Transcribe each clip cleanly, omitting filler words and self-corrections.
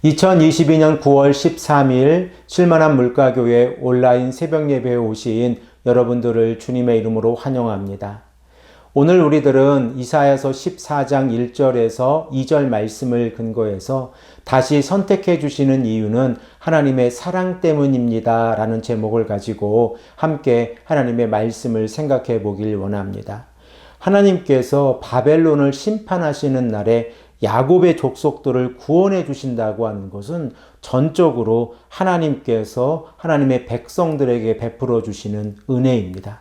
2022년 9월 13일 쉴만한 물가교회 온라인 새벽 예배에 오신 여러분들을 주님의 이름으로 환영합니다. 오늘 우리들은 이사야서 14장 1절에서 2절 말씀을 근거해서 다시 선택해 주시는 이유는 하나님의 사랑 때문입니다 라는 제목을 가지고 함께 하나님의 말씀을 생각해 보길 원합니다. 하나님께서 바벨론을 심판하시는 날에 야곱의 족속들을 구원해 주신다고 하는 것은 전적으로 하나님께서 하나님의 백성들에게 베풀어 주시는 은혜입니다.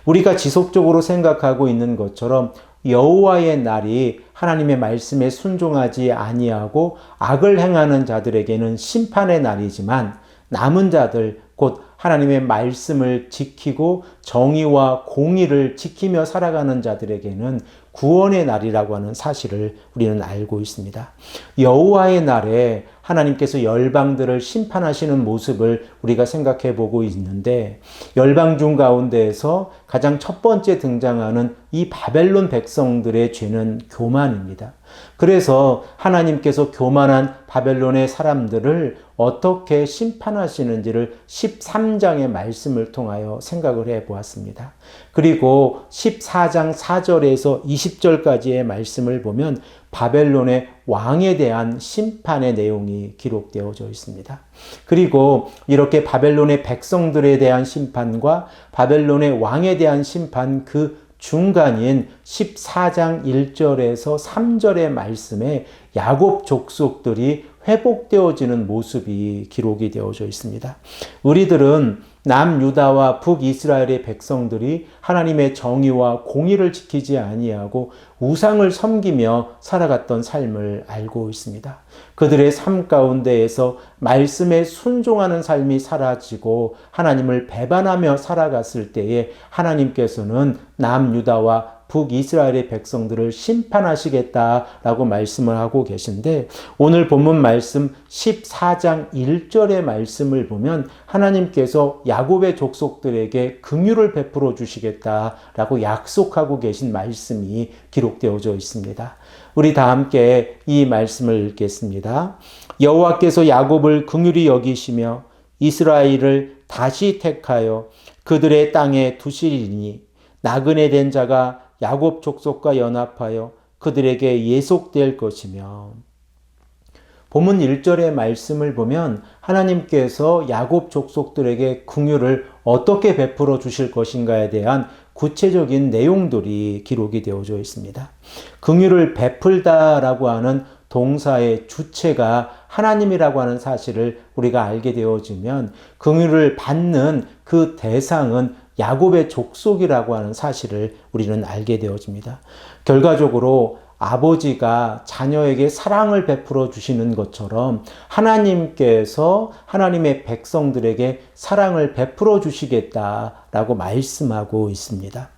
우리가 지속적으로 생각하고 있는 것처럼 여호와의 날이 하나님의 말씀에 순종하지 아니하고 악을 행하는 자들에게는 심판의 날이지만 남은 자들 곧 하나님의 말씀을 지키고 정의와 공의를 지키며 살아가는 자들에게는 구원의 날이라고 하는 사실을 우리는 알고 있습니다. 여호와의 날에 하나님께서 열방들을 심판하시는 모습을 우리가 생각해 보고 있는데 열방 중 가운데에서 가장 첫 번째 등장하는 이 바벨론 백성들의 죄는 교만입니다. 그래서 하나님께서 교만한 바벨론의 사람들을 어떻게 심판하시는지를 13장의 말씀을 통하여 생각을 해 보았습니다. 그리고 14장 4절에서 20절까지의 말씀을 보면 바벨론의 왕에 대한 심판의 내용이 기록되어져 있습니다. 그리고 이렇게 바벨론의 백성들에 대한 심판과 바벨론의 왕에 대한 심판 그 중간인 14장 1절에서 3절의 말씀에 야곱 족속들이 회복되어지는 모습이 기록이 되어져 있습니다. 우리들은 남유다와 북이스라엘의 백성들이 하나님의 정의와 공의를 지키지 아니하고 우상을 섬기며 살아갔던 삶을 알고 있습니다. 그들의 삶 가운데에서 말씀에 순종하는 삶이 사라지고 하나님을 배반하며 살아갔을 때에 하나님께서는 남유다와 북이스라엘의 백성들을 심판하시겠다라고 말씀을 하고 계신데 오늘 본문 말씀 14장 1절의 말씀을 보면 하나님께서 야곱의 족속들에게 긍휼을 베풀어 주시겠다라고 약속하고 계신 말씀이 기록되어져 있습니다. 우리 다 함께 이 말씀을 읽겠습니다. 여호와께서 야곱을 긍휼히 여기시며 이스라엘을 다시 택하여 그들의 땅에 두시리니 나그네 된 자가 야곱 족속과 연합하여 그들에게 예속될 것이며 본문 1절의 말씀을 보면 하나님께서 야곱 족속들에게 긍휼을 어떻게 베풀어 주실 것인가에 대한 구체적인 내용들이 기록이 되어져 있습니다. 긍휼을 베풀다라고 하는 동사의 주체가 하나님이라고 하는 사실을 우리가 알게 되어지면 긍휼을 받는 그 대상은 야곱의 족속이라고 하는 사실을 우리는 알게 되어집니다. 결과적으로 아버지가 자녀에게 사랑을 베풀어 주시는 것처럼 하나님께서 하나님의 백성들에게 사랑을 베풀어 주시겠다라고 말씀하고 있습니다.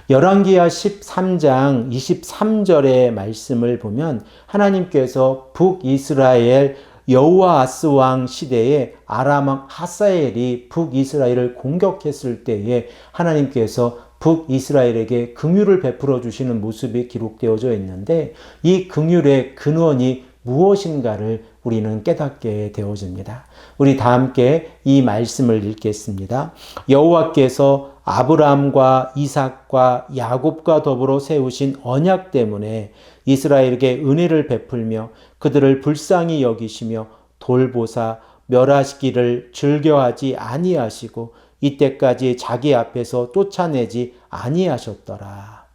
열왕기하 13장 23절의 말씀을 보면 하나님께서 북이스라엘 여호아스 왕 시대에 아람 왕 하사엘이 북이스라엘을 공격했을 때에 하나님께서 북이스라엘에게 긍휼을 베풀어 주시는 모습이 기록되어져 있는데 이 긍휼의 근원이 무엇인가를 우리는 깨닫게 되어집니다. 우리 다 함께 이 말씀을 읽겠습니다. 여호와께서 아브라함과 이삭과 야곱과 더불어 세우신 언약 때문에 이스라엘에게 은혜를 베풀며 그들을 불쌍히 여기시며 돌보사 멸하시기를 즐겨하지 아니하시고 이때까지 자기 앞에서 쫓아내지 아니하셨더라.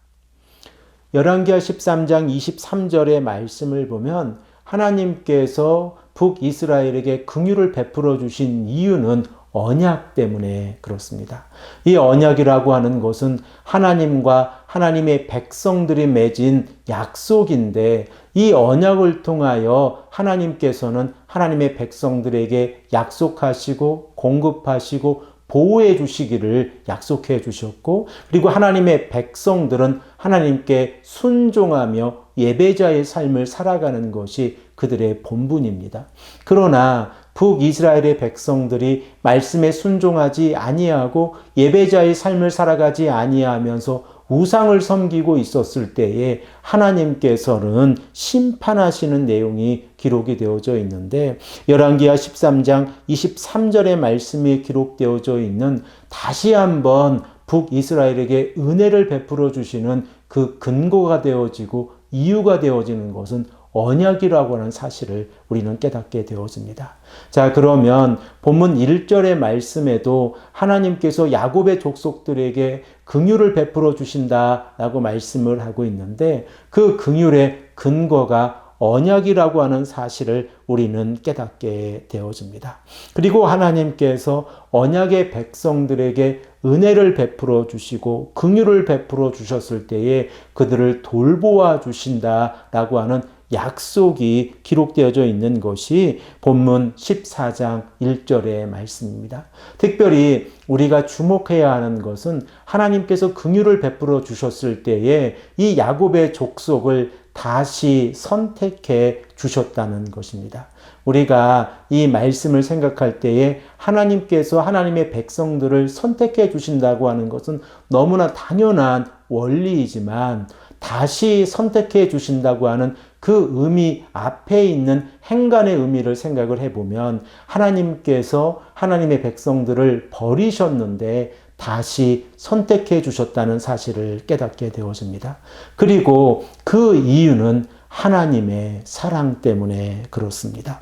열왕기하 13장 23절의 말씀을 보면 하나님께서 북이스라엘에게 긍휼을 베풀어 주신 이유는 언약 때문에 그렇습니다. 이 언약이라고 하는 것은 하나님과 하나님의 백성들이 맺은 약속인데 이 언약을 통하여 하나님께서는 하나님의 백성들에게 약속하시고 공급하시고 보호해 주시기를 약속해 주셨고 그리고 하나님의 백성들은 하나님께 순종하며 예배자의 삶을 살아가는 것이 그들의 본분입니다. 그러나 북이스라엘의 백성들이 말씀에 순종하지 아니하고 예배자의 삶을 살아가지 아니하면서 우상을 섬기고 있었을 때에 하나님께서는 심판하시는 내용이 기록이 되어져 있는데, 열왕기하 13장 23절의 말씀이 기록되어져 있는 다시 한번 북이스라엘에게 은혜를 베풀어 주시는 그 근거가 되어지고 이유가 되어지는 것은 언약이라고 하는 사실을 우리는 깨닫게 되어집니다. 자, 그러면 본문 1절의 말씀에도 하나님께서 야곱의 족속들에게 긍휼을 베풀어 주신다라고 말씀을 하고 있는데, 그 긍휼의 근거가 언약이라고 하는 사실을 우리는 깨닫게 되어집니다. 그리고 하나님께서 언약의 백성들에게 은혜를 베풀어 주시고 긍휼을 베풀어 주셨을 때에 그들을 돌보아 주신다라고 하는 약속이 기록되어져 있는 것이 본문 14장 1절의 말씀입니다. 특별히 우리가 주목해야 하는 것은 하나님께서 긍휼을 베풀어 주셨을 때에 이 야곱의 족속을 다시 선택해 주셨다는 것입니다. 우리가 이 말씀을 생각할 때에 하나님께서 하나님의 백성들을 선택해 주신다고 하는 것은 너무나 당연한 원리이지만, 다시 선택해 주신다고 하는 그 의미 앞에 있는 행간의 의미를 생각을 해보면, 하나님께서 하나님의 백성들을 버리셨는데 다시 선택해 주셨다는 사실을 깨닫게 되어집니다. 그리고 그 이유는 하나님의 사랑 때문에 그렇습니다.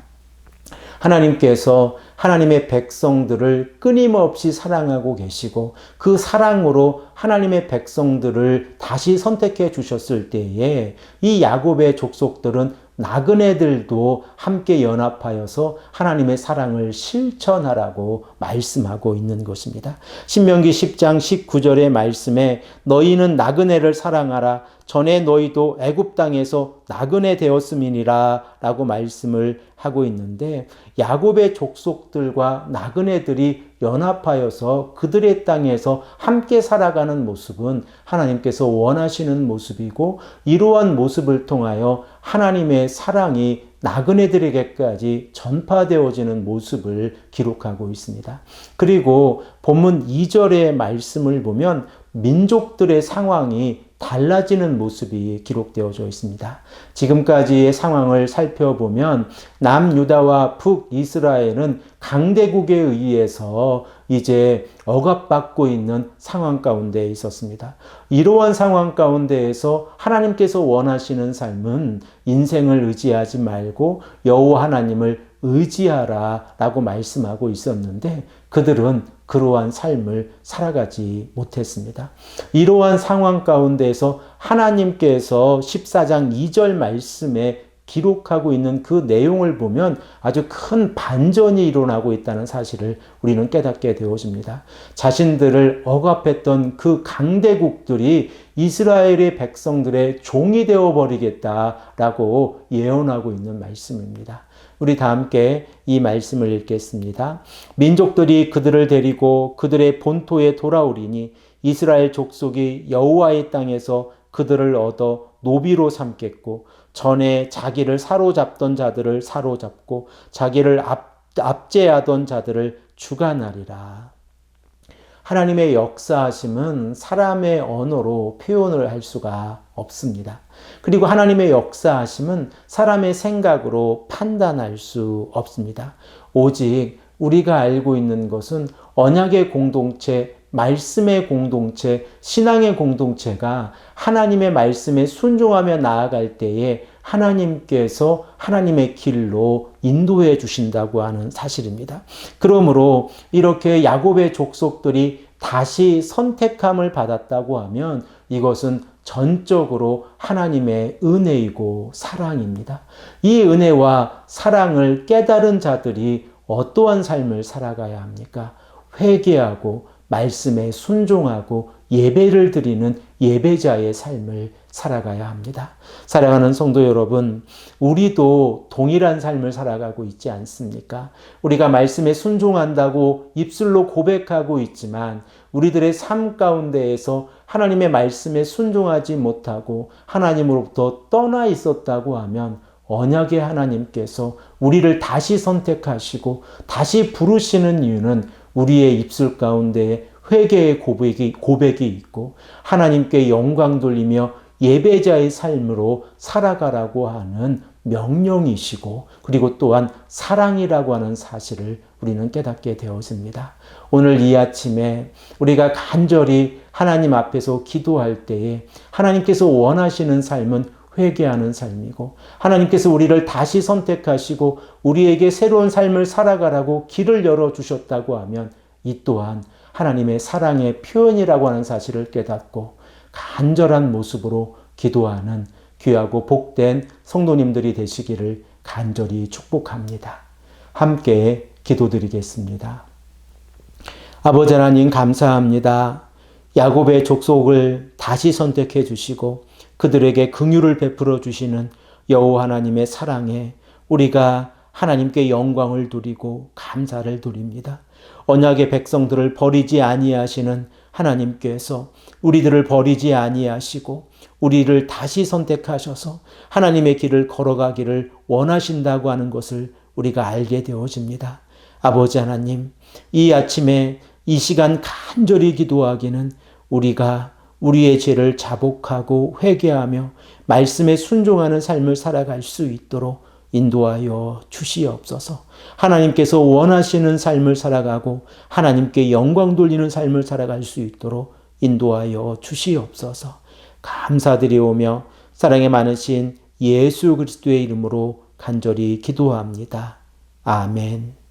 하나님께서 하나님의 백성들을 끊임없이 사랑하고 계시고, 그 사랑으로 하나님의 백성들을 다시 선택해 주셨을 때에 이 야곱의 족속들은 나그네들도 함께 연합하여서 하나님의 사랑을 실천하라고 말씀하고 있는 것입니다. 신명기 10장 19절의 말씀에 너희는 나그네를 사랑하라. 전에 너희도 애굽 땅에서 나그네 되었음이니라 라고 말씀을 하고 있는데, 야곱의 족속들과 나그네들이 연합하여서 그들의 땅에서 함께 살아가는 모습은 하나님께서 원하시는 모습이고, 이러한 모습을 통하여 하나님의 사랑이 나그네들에게까지 전파되어지는 모습을 기록하고 있습니다. 그리고 본문 2절의 말씀을 보면 민족들의 상황이 달라지는 모습이 기록되어져 있습니다. 지금까지의 상황을 살펴보면 남유다와 북이스라엘은 강대국에 의해서 이제 억압받고 있는 상황 가운데 있었습니다. 이러한 상황 가운데에서 하나님께서 원하시는 삶은 인생을 의지하지 말고 여호와 하나님을 의지하라 라고 말씀하고 있었는데, 그들은 그러한 삶을 살아가지 못했습니다. 이러한 상황 가운데에서 하나님께서 14장 2절 말씀에 기록하고 있는 그 내용을 보면 아주 큰 반전이 일어나고 있다는 사실을 우리는 깨닫게 되어집니다. 자신들을 억압했던 그 강대국들이 이스라엘의 백성들의 종이 되어버리겠다라고 예언하고 있는 말씀입니다. 우리 다 함께 이 말씀을 읽겠습니다. 민족들이 그들을 데리고 그들의 본토에 돌아오리니 이스라엘 족속이 여호와의 땅에서 그들을 얻어 노비로 삼겠고, 전에 자기를 사로잡던 자들을 사로잡고 자기를 압제하던 자들을 주관하리라. 하나님의 역사하심은 사람의 언어로 표현을 할 수가 없습니다. 그리고 하나님의 역사하심은 사람의 생각으로 판단할 수 없습니다. 오직 우리가 알고 있는 것은 언약의 공동체, 말씀의 공동체, 신앙의 공동체가 하나님의 말씀에 순종하며 나아갈 때에 하나님께서 하나님의 길로 인도해 주신다고 하는 사실입니다. 그러므로 이렇게 야곱의 족속들이 다시 선택함을 받았다고 하면 이것은 전적으로 하나님의 은혜이고 사랑입니다. 이 은혜와 사랑을 깨달은 자들이 어떠한 삶을 살아가야 합니까? 회개하고 말씀에 순종하고 예배를 드리는 예배자의 삶을 살아가야 합니다. 사랑하는 성도 여러분, 우리도 동일한 삶을 살아가고 있지 않습니까? 우리가 말씀에 순종한다고 입술로 고백하고 있지만 우리들의 삶 가운데에서 하나님의 말씀에 순종하지 못하고 하나님으로부터 떠나 있었다고 하면 언약의 하나님께서 우리를 다시 선택하시고 다시 부르시는 이유는 우리의 입술 가운데에 회개의 고백이 있고 하나님께 영광 돌리며 예배자의 삶으로 살아가라고 하는 명령이시고 그리고 또한 사랑이라고 하는 사실을 우리는 깨닫게 되었습니다. 오늘 이 아침에 우리가 간절히 하나님 앞에서 기도할 때에 하나님께서 원하시는 삶은 회개하는 삶이고 하나님께서 우리를 다시 선택하시고 우리에게 새로운 삶을 살아가라고 길을 열어주셨다고 하면 이 또한 하나님의 사랑의 표현이라고 하는 사실을 깨닫고 간절한 모습으로 기도하는 귀하고 복된 성도님들이 되시기를 간절히 축복합니다. 함께 기도드리겠습니다. 아버지 하나님 감사합니다. 야곱의 족속을 다시 선택해 주시고 그들에게 긍휼을 베풀어 주시는 여호와 하나님의 사랑에 우리가 하나님께 영광을 드리고 감사를 드립니다. 언약의 백성들을 버리지 아니하시는 하나님께서 우리들을 버리지 아니하시고 우리를 다시 선택하셔서 하나님의 길을 걸어가기를 원하신다고 하는 것을 우리가 알게 되어집니다. 아버지 하나님, 이 아침에 이 시간 간절히 기도하기는 우리가 우리의 죄를 자복하고 회개하며 말씀에 순종하는 삶을 살아갈 수 있도록 인도하여 주시옵소서. 하나님께서 원하시는 삶을 살아가고 하나님께 영광 돌리는 삶을 살아갈 수 있도록 인도하여 주시옵소서. 감사드리오며 사랑에 많으신 예수 그리스도의 이름으로 간절히 기도합니다. 아멘.